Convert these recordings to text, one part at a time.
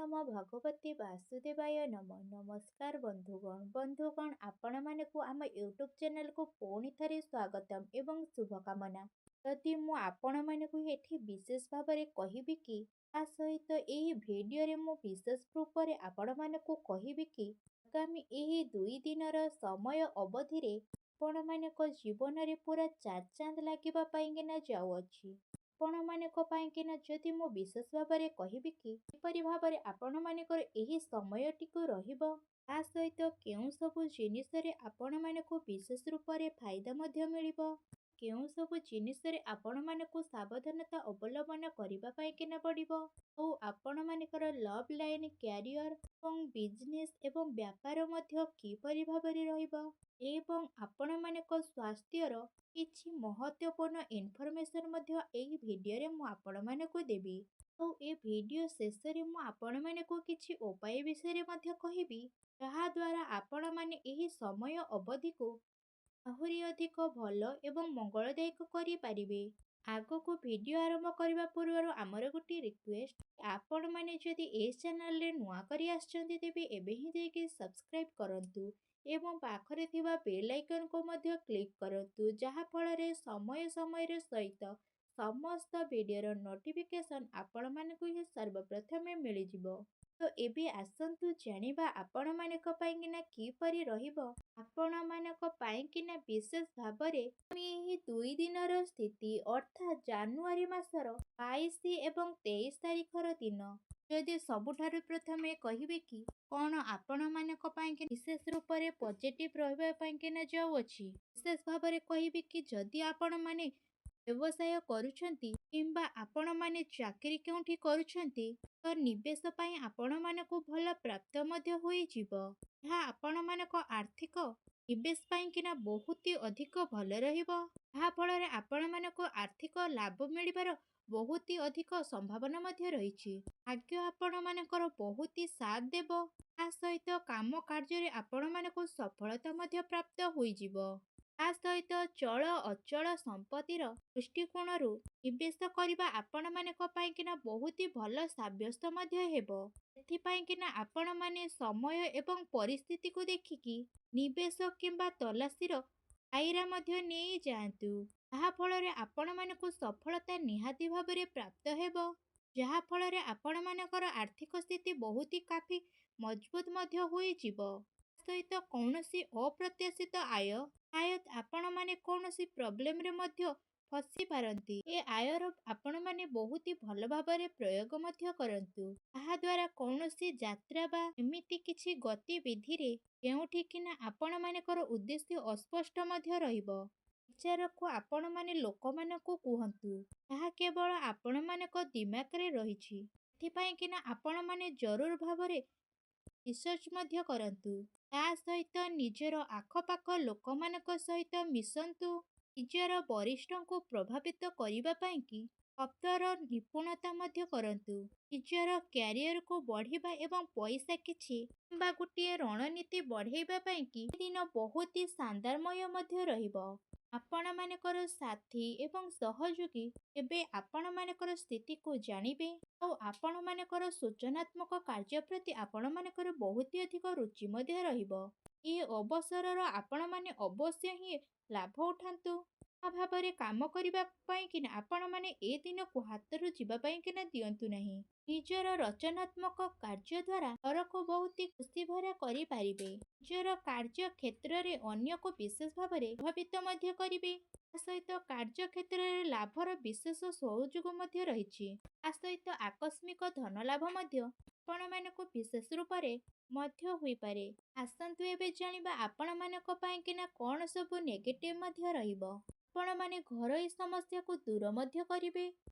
ନମ ଭଗବତେ ବାସୁଦେବାୟ ନମ। ନମସ୍କାର ବନ୍ଧୁଗଣ ଆପଣମାନଙ୍କୁ ଆମ ୟୁଟ୍ୟୁବ ଚ୍ୟାନେଲକୁ ପୁଣି ଥରେ ସ୍ୱାଗତମ ଏବଂ ଶୁଭକାମନା। ଯଦି ମୁଁ ଆପଣମାନଙ୍କୁ ଏଠି ବିଶେଷ ଭାବରେ କହିବି କି ତା ସହିତ ଏହି ଭିଡ଼ିଓରେ ମୁଁ ବିଶେଷ ରୂପରେ ଆପଣମାନଙ୍କୁ କହିବି କି ଆଗାମୀ ଏହି 2 ଦିନର ସମୟ ଅବଧିରେ ଆପଣମାନଙ୍କ ଜୀବନରେ ପୁରା ଚାର ଲାଗିବା ପାଇଁକିନା ଯାଉଅଛି। ଆପଣମାନଙ୍କ ପାଇଁକିନା ଯଦି ମୁଁ ବିଶେଷ ଭାବରେ କହିବି କି କିପରି ଭାବରେ ଆପଣମାନଙ୍କର ଏହି ସମୟଟିକୁ ରହିବ, ତା ସହିତ କେଉଁ ସବୁ ଜିନିଷରେ ଆପଣମାନଙ୍କୁ ବିଶେଷ ରୂପରେ ଫାଇଦା ମଧ୍ୟ ମିଳିବ, କେଉଁ ସବୁ ଜିନିଷରେ ଆପଣମାନଙ୍କୁ ସାବଧାନତା ଅବଲମ୍ବନ କରିବା ପାଇଁକିନା ପଡ଼ିବ, ଆଉ ଆପଣମାନଙ୍କର ଲଭ୍ ଲାଇନ୍, କ୍ୟାରିୟର ଏବଂ ବିଜନେସ୍ ଏବଂ ବ୍ୟାପାର ମଧ୍ୟ କିପରି ଭାବରେ ରହିବ ଏବଂ ଆପଣମାନଙ୍କ ସ୍ୱାସ୍ଥ୍ୟର କିଛି ମହତ୍ୱପୂର୍ଣ୍ଣ ଇନଫର୍ମେସନ୍ ମଧ୍ୟ ଏହି ଭିଡ଼ିଓରେ ମୁଁ ଆପଣମାନଙ୍କୁ ଦେବି। ଆଉ ଏ ଭିଡ଼ିଓ ଶେଷରେ ମୁଁ ଆପଣମାନଙ୍କୁ କିଛି ଉପାୟ ବିଷୟରେ ମଧ୍ୟ କହିବି, ଯାହାଦ୍ୱାରା ଆପଣମାନେ ଏହି ସମୟ ଅବଧିକୁ ଆହୁରି ଅଧିକ ଭଲ ଏବଂ ମଙ୍ଗଳଦାୟକ କରିପାରିବେ। ଆଗକୁ ଭିଡ଼ିଓ ଆରମ୍ଭ କରିବା ପୂର୍ବରୁ ଆମର ଗୋଟିଏ ରିକ୍ୱେଷ୍ଟ, ଆପଣମାନେ ଯଦି ଏ ଚ୍ୟାନେଲରେ ନୂଆ କରି ଆସିଛନ୍ତି ତେବେ ଏବେ ହିଁ ଯାଇକି ସବସ୍କ୍ରାଇବ୍ କରନ୍ତୁ ଏବଂ ପାଖରେ ଥିବା ବେଲ୍ ଆଇକନକୁ ମଧ୍ୟ କ୍ଲିକ୍ କରନ୍ତୁ, ଯାହାଫଳରେ ସମୟ ସମୟର ସହିତ ସମସ୍ତ ଭିଡ଼ିଓର ନୋଟିଫିକେସନ୍ ଆପଣମାନଙ୍କୁ ହିଁ ସର୍ବପ୍ରଥମେ ମିଳିଯିବ। ତ ଏବେ ଆସନ୍ତୁ ଜାଣିବା ଆପଣମାନଙ୍କ ପାଇଁକିନା କିପରି ରହିବ ଆପଣମାନଙ୍କ ପାଇଁକିନା ବିଶେଷ ଭାବରେ ଏହି 2 ଦିନର ସ୍ଥିତି, ଅର୍ଥାତ୍ ଜାନୁଆରୀ ମାସର 22 ଏବଂ 23 ତାରିଖର ଦିନ। ଯଦି ସବୁଠାରୁ ପ୍ରଥମେ କହିବେ କି କ'ଣ ଆପଣମାନଙ୍କ ପାଇଁକି ବିଶେଷ ରୂପରେ ପଜିଟିଭ୍ ରହିବା ପାଇଁକିନା ଯାଉଅଛି, ବିଶେଷ ଭାବରେ କହିବି କି ଯଦି ଆପଣମାନେ ବ୍ୟବସାୟ କରୁଛନ୍ତି କିମ୍ବା ଆପଣମାନେ ଚାକିରି କେଉଁଠି କରୁଛନ୍ତି, ତ ନିବେଶ ପାଇଁ ଆପଣମାନଙ୍କୁ ଭଲ ପ୍ରାପ୍ତ ମଧ୍ୟ ହୋଇଯିବ। ଏହା ଆପଣମାନଙ୍କ ଆର୍ଥିକ ନିବେଶ ପାଇଁକିନା ବହୁତ ଅଧିକ ଭଲ ରହିବ, ଯାହାଫଳରେ ଆପଣମାନଙ୍କୁ ଆର୍ଥିକ ଲାଭ ମିଳିବାର ବହୁତ ଅଧିକ ସମ୍ଭାବନା ମଧ୍ୟ ରହିଛି। ଭାଗ୍ୟ ଆପଣମାନଙ୍କର ବହୁତ ସାଥ ଦେବ, ତା ସହିତ କାମ କାର୍ଯ୍ୟରେ ଆପଣମାନଙ୍କୁ ସଫଳତା ମଧ୍ୟ ପ୍ରାପ୍ତ ହୋଇଯିବ। ତା ସହିତ ଚଳ ଅଚଳ ସମ୍ପତ୍ତିର ଦୃଷ୍ଟିକୋଣରୁ ନିବେଶ କରିବା ଆପଣମାନଙ୍କ ପାଇଁକିନା ବହୁତ ଭଲ ସାବ୍ୟସ୍ତ ମଧ୍ୟ ହେବ। ସେଥିପାଇଁକିନା ଆପଣମାନେ ସମୟ ଏବଂ ପରିସ୍ଥିତିକୁ ଦେଖିକି ନିବେଶ କିମ୍ବା ତଲାସିର ଦାୟରା ମଧ୍ୟ ନେଇଯାଆନ୍ତୁ, ଯାହାଫଳରେ ଆପଣମାନଙ୍କୁ ସଫଳତା ନିହାତି ଭାବରେ ପ୍ରାପ୍ତ ହେବ, ଯାହାଫଳରେ ଆପଣମାନଙ୍କର ଆର୍ଥିକ ସ୍ଥିତି ବହୁତ କାଫି ମଜବୁତ ମଧ୍ୟ ହୋଇଯିବ। ତା ସହିତ କୌଣସି ଅପ୍ରତ୍ୟାଶିତ ଆୟ ଆପଣମାନେ କୌଣସି ପ୍ରୋବ୍ଲେମରେ ମଧ୍ୟ ଫସି ପାରନ୍ତି। ଏ ଆୟର ଆପଣମାନେ ବହୁତ ଭଲ ଭାବରେ ପ୍ରୟୋଗ ମଧ୍ୟ କରନ୍ତୁ, ତାହାଦ୍ୱାରା କୌଣସି ଯାତ୍ରା ବା ଏମିତି କିଛି ଗତିବିଧିରେ ଯେଉଁଠିକିନା ଆପଣମାନଙ୍କର ଉଦ୍ଦେଶ୍ୟ ଅସ୍ପଷ୍ଟ ମଧ୍ୟ ରହିବ, ବିଚାରକୁ ଆପଣମାନେ ଲୋକମାନଙ୍କୁ କୁହନ୍ତୁ, ତାହା କେବଳ ଆପଣମାନଙ୍କ ଦିମାଗରେ ରହିଛି। ସେଥିପାଇଁକିନା ଆପଣମାନେ ଜରୁର ଭାବରେ ରିସର୍ଚ୍ଚ ମଧ୍ୟ କରନ୍ତୁ, ତା ସହିତ ନିଜର ଆଖପାଖ ଲୋକମାନଙ୍କ ସହିତ ମିଶନ୍ତୁ, ନିଜର ବରିଷ୍ଠଙ୍କୁ ପ୍ରଭାବିତ କରିବା ପାଇଁକି ଶବ୍ଦର ନିପୁଣତା ମଧ୍ୟ କରନ୍ତୁ, ନିଜର କ୍ୟାରିୟରକୁ ବଢ଼ିବା ଏବଂ ପଇସା କିଛି କିମ୍ବା ଗୋଟିଏ ରଣନୀତି ବଢ଼େଇବା ପାଇଁକି ଦିନ ବହୁତ ଶାନଦାରମୟ ମଧ୍ୟ ରହିବ। ଆପଣମାନଙ୍କର ସାଥୀ ଏବଂ ସହଯୋଗୀ ଏବେ ଆପଣମାନଙ୍କର ସ୍ଥିତିକୁ ଜାଣିବେ ଆଉ ଆପଣମାନଙ୍କର ସୂଚନାତ୍ମକ କାର୍ଯ୍ୟ ପ୍ରତି ଆପଣମାନଙ୍କର ବହୁତ ଅଧିକ ରୁଚି ମଧ୍ୟ ରହିବ। ଏ ଅବସରର ଆପଣମାନେ ଅବଶ୍ୟ ହିଁ ଲାଭ ଉଠାନ୍ତୁ। ତା ଭାବରେ କାମ କରିବା ପାଇଁକିନା ଆପଣମାନେ ଏ ଦିନକୁ ହାତରୁ ଯିବା ପାଇଁକିନା ଦିଅନ୍ତୁ ନାହିଁ। ନିଜର ରଚନାତ୍ମକ କାର୍ଯ୍ୟ ଦ୍ୱାରା ଘରକୁ ବହୁତ ଖୁସିଭରା କରିପାରିବେ। ନିଜର କାର୍ଯ୍ୟ କ୍ଷେତ୍ରରେ ଅନ୍ୟକୁ ବିଶେଷ ଭାବରେ ପ୍ରଭାବିତ ମଧ୍ୟ କରିବେ। ତା ସହିତ କାର୍ଯ୍ୟ କ୍ଷେତ୍ରରେ ଲାଭର ବିଶେଷ ସୁଯୋଗ ମଧ୍ୟ ରହିଛି। ତା ସହିତ ଆକସ୍ମିକ ଧନଲାଭ ମଧ୍ୟ ଆପଣମାନଙ୍କୁ ବିଶେଷ ରୂପରେ ମଧ୍ୟ ହୋଇପାରେ। ଆସନ୍ତୁ ଏବେ ଜାଣିବା ଆପଣମାନଙ୍କ ପାଇଁକିନା କ'ଣ ସବୁ ନେଗେଟିଭ୍ ମଧ୍ୟ ରହିବ। ଆପଣମାନେ ଘରୋଇ ସମସ୍ୟାକୁ ଦୂର ମଧ୍ୟ କରିବେ,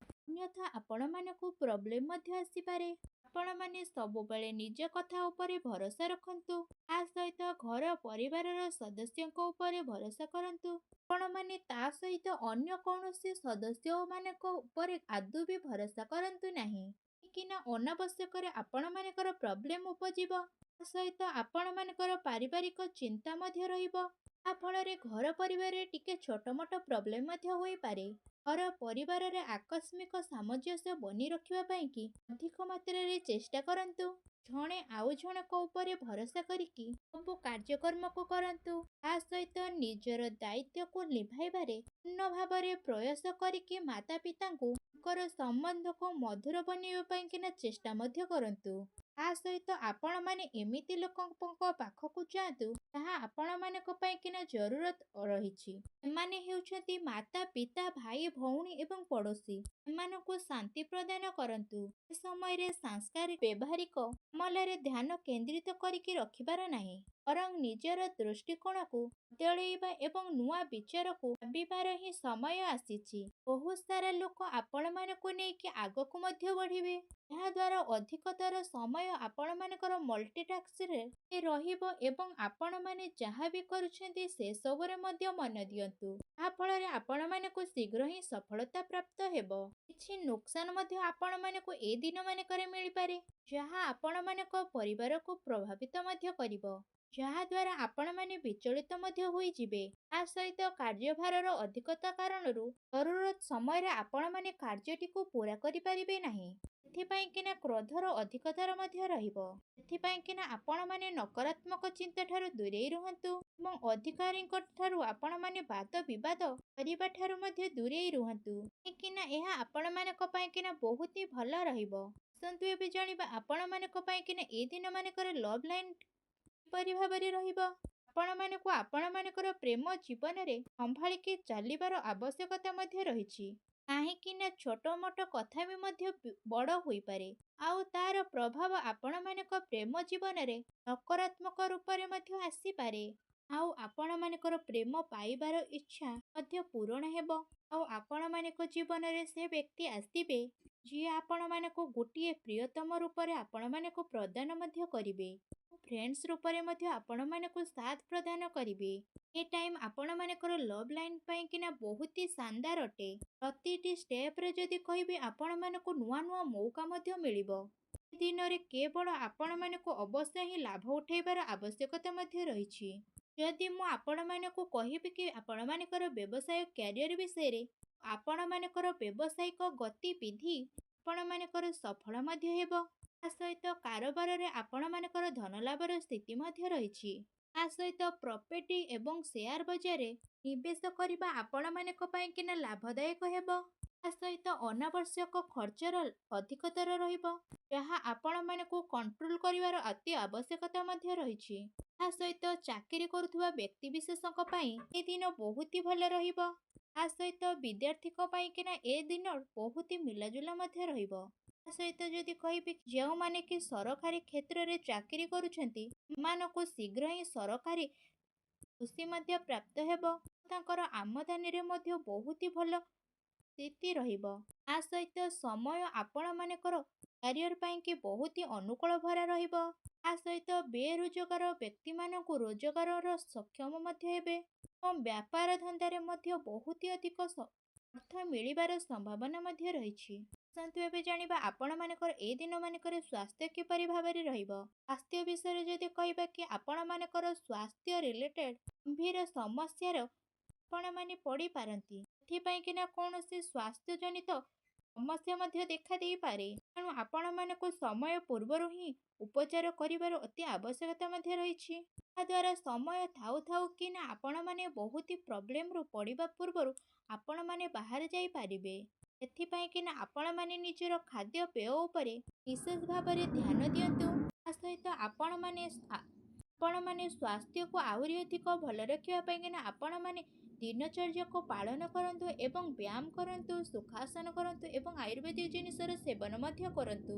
ଅନ୍ୟଥା ଆପଣମାନଙ୍କୁ ପ୍ରୋବ୍ଲେମ ମଧ୍ୟ ଆସିପାରେ। ଆପଣମାନେ ସବୁବେଳେ ନିଜ କଥା ଉପରେ ଭରସା ରଖନ୍ତୁ, ତା ସହିତ ଘର ପରିବାରର ସଦସ୍ୟଙ୍କ ଉପରେ ଭରସା କରନ୍ତୁ। ଆପଣମାନେ ତା ସହିତ ଅନ୍ୟ କୌଣସି ସଦସ୍ୟମାନଙ୍କ ଉପରେ ଆଦୌ ବି ଭରସା କରନ୍ତୁ ନାହିଁ, କାହିଁକିନା ଅନାବଶ୍ୟକରେ ଆପଣମାନଙ୍କର ପ୍ରୋବ୍ଲେମ ଉପଜିବ। ତା ସହିତ ଆପଣମାନଙ୍କର ପାରିବାରିକ ଚିନ୍ତା ମଧ୍ୟ ରହିବ, ଯାହା ଫଳରେ ଘର ପରିବାରରେ ଟିକେ ଛୋଟ ମୋଟ ପ୍ରୋବ୍ଲେମ ମଧ୍ୟ ହୋଇପାରେ। ଘର ପରିବାରରେ ଆକସ୍ମିକ ସାମଞ୍ଜସ୍ୟ ବନି ରଖିବା ପାଇଁ କି ଅଧିକ ମାତ୍ରାରେ ଚେଷ୍ଟା କରନ୍ତୁ। ଜଣେ ଆଉ ଜଣଙ୍କ ଉପରେ ଭରସା କରିକି ସବୁ କାର୍ଯ୍ୟକ୍ରମକୁ କରନ୍ତୁ। ତା ସହିତ ନିଜର ଦାୟିତ୍ୱକୁ ନିଭାଇବାରେ ପୂର୍ଣ୍ଣ ଭାବରେ ପ୍ରୟାସ କରିକି ମାତା ପିତାଙ୍କୁ ତାଙ୍କର ସମ୍ବନ୍ଧକୁ ମଧୁର ବନେଇବା ପାଇଁ କିନା ଚେଷ୍ଟା ମଧ୍ୟ କରନ୍ତୁ। ତା ସହିତ ଆପଣମାନେ ଏମିତି ଲୋକଙ୍କ ପାଖକୁ ଯାଆନ୍ତୁ ଯାହା ଆପଣମାନଙ୍କ ପାଇଁ କିନା ଜରୁରତ ରହିଛି। ଏମାନେ ହେଉଛନ୍ତି ମାତା ପିତା ଭାଇ ଭଉଣୀ ଏବଂ ପଡ଼ୋଶୀ। ଏମାନଙ୍କୁ ଶାନ୍ତି ପ୍ରଦାନ କରନ୍ତୁ। ଏ ସମୟରେ ସାଂସ୍କାରିକ ବ୍ୟବହାରିକ ମାମଲାରେ ଧ୍ୟାନ କେନ୍ଦ୍ରିତ କରିକି ରଖିବାର ନାହିଁ, ବରଂ ନିଜର ଦୃଷ୍ଟିକୋଣକୁ ବଦଳେଇବା ଏବଂ ନୂଆ ବିଚାରକୁ ଭାବିବାର ହିଁ ସମୟ ଆସିଛି। ବହୁତ ସାରା ଲୋକ ଆପଣମାନଙ୍କୁ ନେଇକି ଆଗକୁ ମଧ୍ୟ ବଢ଼ିବେ, ଯାହାଦ୍ୱାରା ଅଧିକତର ସମୟ ଆପଣମାନଙ୍କର ମଲ୍ଟିଟାସ୍କରେ ରହିବ ଏବଂ ଆପଣମାନେ ଯାହା ବି କରୁଛନ୍ତି ସେସବୁରେ ମଧ୍ୟ ମନ ଦିଅନ୍ତୁ। ଯାହାଫଳରେ ଆପଣମାନଙ୍କୁ ଶୀଘ୍ର ହିଁ ସଫଳତା ପ୍ରାପ୍ତ ହେବ। କିଛି ନୁକସାନ ମଧ୍ୟ ଆପଣମାନଙ୍କୁ ଏ ଦିନମାନଙ୍କରେ ମିଳିପାରେ, ଯାହା ଆପଣମାନଙ୍କ ପରିବାରକୁ ପ୍ରଭାବିତ ମଧ୍ୟ କରିବ, ଯାହାଦ୍ୱାରା ଆପଣମାନେ ବିଚଳିତ ମଧ୍ୟ ହୋଇଯିବେ। ତା ସହିତ କାର୍ଯ୍ୟଭାରର ଅଧିକତା କାରଣରୁ ଜରୁରତ ସମୟରେ ଆପଣମାନେ କାର୍ଯ୍ୟଟିକୁ ପୂରା କରିପାରିବେ ନାହିଁ। ସେଥିପାଇଁ କିନା କ୍ରୋଧର ଅଧିକତାର ମଧ୍ୟ ରହିବ। ସେଥିପାଇଁ କିନା ଆପଣମାନେ ନକାରାତ୍ମକ ଚିନ୍ତାଠାରୁ ଦୂରେଇ ରୁହନ୍ତୁ ଏବଂ ଅଧିକାରୀଙ୍କ ଠାରୁ ଆପଣମାନେ ବାଦ ବିବାଦ କରିବା ଠାରୁ ମଧ୍ୟ ଦୂରେଇ ରୁହନ୍ତୁ, କାହିଁକିନା ଏହା ଆପଣମାନଙ୍କ ପାଇଁ କିନା ବହୁତ ହି ଭଲ ରହିବ। ଆସନ୍ତୁ ଏବେ ଜାଣିବା ଆପଣମାନଙ୍କ ପାଇଁ କିନା ଏ ଦିନମାନଙ୍କର ଲଭ୍ ଲାଇନ୍ କିପରି ଭାବରେ ରହିବ। ଆପଣମାନଙ୍କୁ ଆପଣମାନଙ୍କର ପ୍ରେମ ଜୀବନରେ ସମ୍ଭାଳିକି ଚାଲିବାର ଆବଶ୍ୟକତା ମଧ୍ୟ ରହିଛି, କାହିଁକିନା ଛୋଟ ମୋଟ କଥା ବି ମଧ୍ୟ ବଡ଼ ହୋଇପାରେ ଆଉ ତାର ପ୍ରଭାବ ଆପଣମାନଙ୍କ ପ୍ରେମ ଜୀବନରେ ନକାରାତ୍ମକ ରୂପରେ ମଧ୍ୟ ଆସିପାରେ। ଆଉ ଆପଣମାନଙ୍କର ପ୍ରେମ ପାଇବାର ଇଚ୍ଛା ମଧ୍ୟ ପୂରଣ ହେବ ଆଉ ଆପଣମାନଙ୍କ ଜୀବନରେ ସେ ବ୍ୟକ୍ତି ଆସିବେ ଯିଏ ଆପଣମାନଙ୍କୁ ଗୋଟିଏ ପ୍ରିୟତମ ରୂପରେ ଆପଣମାନଙ୍କୁ ପ୍ରଦାନ ମଧ୍ୟ କରିବେ। ଫ୍ରେଣ୍ଡସ୍ ରୂପରେ ମଧ୍ୟ ଆପଣମାନଙ୍କୁ ସାଥ ପ୍ରଦାନ କରିବେ। ଏ ଟାଇମ୍ ଆପଣମାନଙ୍କର ଲଭ୍ ଲାଇନ୍ ପାଇଁ କିନା ବହୁତ ହି ଶାନଦାର ଅଟେ। ପ୍ରତିଟି ଷ୍ଟେପ୍ରେ ଯଦି କହିବି ଆପଣମାନଙ୍କୁ ନୂଆ ନୂଆ ମୌକା ମଧ୍ୟ ମିଳିବ। ଏ ଦିନରେ କେବଳ ଆପଣମାନଙ୍କୁ ଅବଶ୍ୟ ହିଁ ଲାଭ ଉଠାଇବାର ଆବଶ୍ୟକତା ମଧ୍ୟ ରହିଛି। ଯଦି ମୁଁ ଆପଣମାନଙ୍କୁ କହିବି କି ଆପଣମାନଙ୍କର ବ୍ୟବସାୟ କ୍ୟାରିୟର ବିଷୟରେ, ଆପଣମାନଙ୍କର ବ୍ୟବସାୟିକ ଗତିବିଧି ଆପଣମାନଙ୍କର ସଫଳ ମଧ୍ୟ ହେବ। ତା ସହିତ କାରବାରରେ ଆପଣମାନଙ୍କର ଧନଲାଭର ସ୍ଥିତି ମଧ୍ୟ ରହିଛି। ତା ସହିତ ପ୍ରପର୍ଟି ଏବଂ ସେୟାର ବଜାରରେ ନିବେଶ କରିବା ଆପଣମାନଙ୍କ ପାଇଁ କିନା ଲାଭଦାୟକ ହେବ। ତା ସହିତ ଅନାବଶ୍ୟକ ଖର୍ଚ୍ଚର ଅଧିକତର ରହିବ, ଯାହା ଆପଣମାନଙ୍କୁ କଣ୍ଟ୍ରୋଲ କରିବାର ଅତି ଆବଶ୍ୟକତା ମଧ୍ୟ ରହିଛି। ତା ସହିତ ଚାକିରି କରୁଥିବା ବ୍ୟକ୍ତିବିଶେଷଙ୍କ ପାଇଁ ଏ ଦିନ ବହୁତ ହି ଭଲ ରହିବ। ତା ସହିତ ବିଦ୍ୟାର୍ଥୀଙ୍କ ପାଇଁ କିନା ଏ ଦିନ ବହୁତ ହି ମିଲାଜୁଲା ମଧ୍ୟ ରହିବ। ତା ସହିତ ଯଦି କହିବି ଯେଉଁମାନେ କି ସରକାରୀ କ୍ଷେତ୍ରରେ ଚାକିରି କରୁଛନ୍ତି, ସେମାନଙ୍କୁ ଶୀଘ୍ର ହିଁ ସରକାରୀ ଖୁସି ମଧ୍ୟ ପ୍ରାପ୍ତ ହେବ। ତାଙ୍କର ଆମଦାନୀରେ ମଧ୍ୟ ବହୁତ ହି ଭଲ ସ୍ଥିତି ରହିବ। ତା ସହିତ ସମୟ ଆପଣମାନଙ୍କର କ୍ୟାରିୟର ପାଇଁ କି ବହୁତ ହି ଅନୁକୂଳ ଭରା ରହିବ। ତା ସହିତ ବେରୋଜଗାର ବ୍ୟକ୍ତିମାନଙ୍କୁ ରୋଜଗାରର ସକ୍ଷମ ମଧ୍ୟ ହେବେ ଏବଂ ବ୍ୟାପାର ଧନ୍ଦାରେ ମଧ୍ୟ ବହୁତ ହି ଅଧିକ ଅର୍ଥ ମିଳିବାର ସମ୍ଭାବନା ମଧ୍ୟ ରହିଛି। ଆସନ୍ତୁ ଏବେ ଜାଣିବା ଆପଣମାନଙ୍କର ଏ ଦିନମାନଙ୍କରେ ସ୍ୱାସ୍ଥ୍ୟ କିପରି ଭାବରେ ରହିବ। ସ୍ୱାସ୍ଥ୍ୟ ବିଷୟରେ ଯଦି କହିବା କି ଆପଣମାନଙ୍କର ସ୍ୱାସ୍ଥ୍ୟ ରିଲେଟେଡ୍ ଗମ୍ଭୀର ସମସ୍ୟାର ଆପଣମାନେ ପଡ଼ିପାରନ୍ତି। ସେଥିପାଇଁ କିନା କୌଣସି ସ୍ୱାସ୍ଥ୍ୟ ଜନିତ ସମସ୍ୟା ମଧ୍ୟ ଦେଖା ଦେଇପାରେ। ତେଣୁ ଆପଣମାନଙ୍କୁ ସମୟ ପୂର୍ବରୁ ହିଁ ଉପଚାର କରିବାର ଅତି ଆବଶ୍ୟକତା ମଧ୍ୟ ରହିଛି। ଯାହାଦ୍ୱାରା ସମୟ ଥାଉ ଥାଉ କିନା ଆପଣମାନେ ବହୁତ ହି ପ୍ରୋବ୍ଲେମରୁ ପଡ଼ିବା ପୂର୍ବରୁ ଆପଣମାନେ ବାହାରେ ଯାଇପାରିବେ। ସେଥିପାଇଁ କିନା ଆପଣମାନେ ନିଜର ଖାଦ୍ୟପେୟ ଉପରେ ବିଶେଷ ଭାବରେ ଧ୍ୟାନ ଦିଅନ୍ତୁ। ତା ସହିତ ଆପଣମାନେ ସ୍ୱାସ୍ଥ୍ୟକୁ ଆହୁରି ଅଧିକ ଭଲ ରଖିବା ପାଇଁ କିନା ଆପଣମାନେ ଦିନଚର୍ଯ୍ୟାକୁ ପାଳନ କରନ୍ତୁ ଏବଂ ବ୍ୟାୟାମ କରନ୍ତୁ, ସୁଖାସନ କରନ୍ତୁ ଏବଂ ଆୟୁର୍ବେଦିକ ଜିନିଷର ସେବନ ମଧ୍ୟ କରନ୍ତୁ।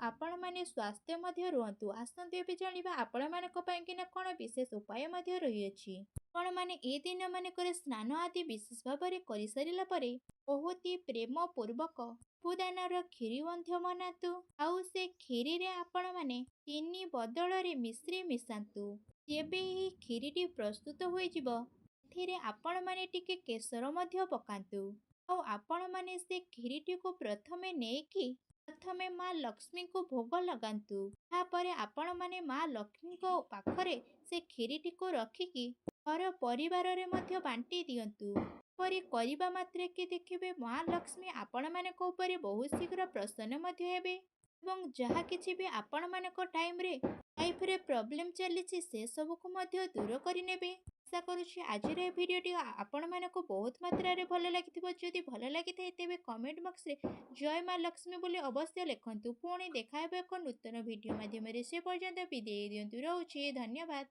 ଆପଣମାନେ ସ୍ୱାସ୍ଥ୍ୟ ମଧ୍ୟ ରୁହନ୍ତୁ। ଆସନ୍ତୁ ଏବେ ଜାଣିବା ଆପଣମାନଙ୍କ ପାଇଁ କିନା କ'ଣ ବିଶେଷ ଉପାୟ ମଧ୍ୟ ରହିଅଛି। ଆପଣମାନେ ଏ ଦିନମାନଙ୍କରେ ସ୍ନାନ ଆଦି ବିଶେଷ ଭାବରେ କରିସାରିଲା ପରେ ବହୁତ ହି ପ୍ରେମ ପୂର୍ବକ ସାବୁଦାନାର କ୍ଷୀରି ମଧ୍ୟ ବନାନ୍ତୁ ଆଉ ସେ କ୍ଷୀରିରେ ଆପଣମାନେ ଚିନି ବଦଳରେ ମିଶ୍ରି ମିଶାନ୍ତୁ। ଯେବେ ଏହି କ୍ଷୀରିଟି ପ୍ରସ୍ତୁତ ହୋଇଯିବ, ଏଥିରେ ଆପଣମାନେ ଟିକେ କେଶର ମଧ୍ୟ ପକାନ୍ତୁ ଆଉ ଆପଣମାନେ ସେ କ୍ଷୀରିଟିକୁ ପ୍ରଥମେ ମା ଲକ୍ଷ୍ମୀଙ୍କୁ ଭୋଗ ଲଗାନ୍ତୁ। ତାପରେ ଆପଣମାନେ ମା ଲକ୍ଷ୍ମୀଙ୍କ ପାଖରେ ସେ କ୍ଷୀରିଟିକୁ ରଖିକି ଘର ପରିବାରରେ ମଧ୍ୟ ବାଣ୍ଟି ଦିଅନ୍ତୁ। ପରି କରିବା ମାତ୍ରକେ ଦେଖିବେ ମା ଲକ୍ଷ୍ମୀ ଆପଣମାନଙ୍କ ଉପରେ ବହୁତ ଶୀଘ୍ର ପ୍ରସନ୍ନ ମଧ୍ୟ ହେବେ ଏବଂ ଯାହା କିଛି ବି ଆପଣମାନଙ୍କ ଲାଇଫରେ ପ୍ରୋବ୍ଲେମ୍ ଚାଲିଛି ସେ ସବୁକୁ ମଧ୍ୟ ଦୂର କରିନେବେ। ଆଶା କରୁଛି ଆଜିର ଏ ଭିଡ଼ିଓଟି ଆପଣମାନଙ୍କୁ ବହୁତ ମାତ୍ରାରେ ଭଲ ଲାଗିଥିବ। ଯଦି ଭଲ ଲାଗିଥାଏ ତେବେ କମେଣ୍ଟ ବକ୍ସରେ ଜୟ ମା ଲକ୍ଷ୍ମୀ ବୋଲି ଅବଶ୍ୟ ଲେଖନ୍ତୁ। ପୁଣି ଦେଖା ହେବ ଏକ ନୂତନ ଭିଡ଼ିଓ ମାଧ୍ୟମରେ। ସେ ପର୍ଯ୍ୟନ୍ତ ବିଦାୟ ଦିଅନ୍ତୁ। ରହୁଛି। ଧନ୍ୟବାଦ।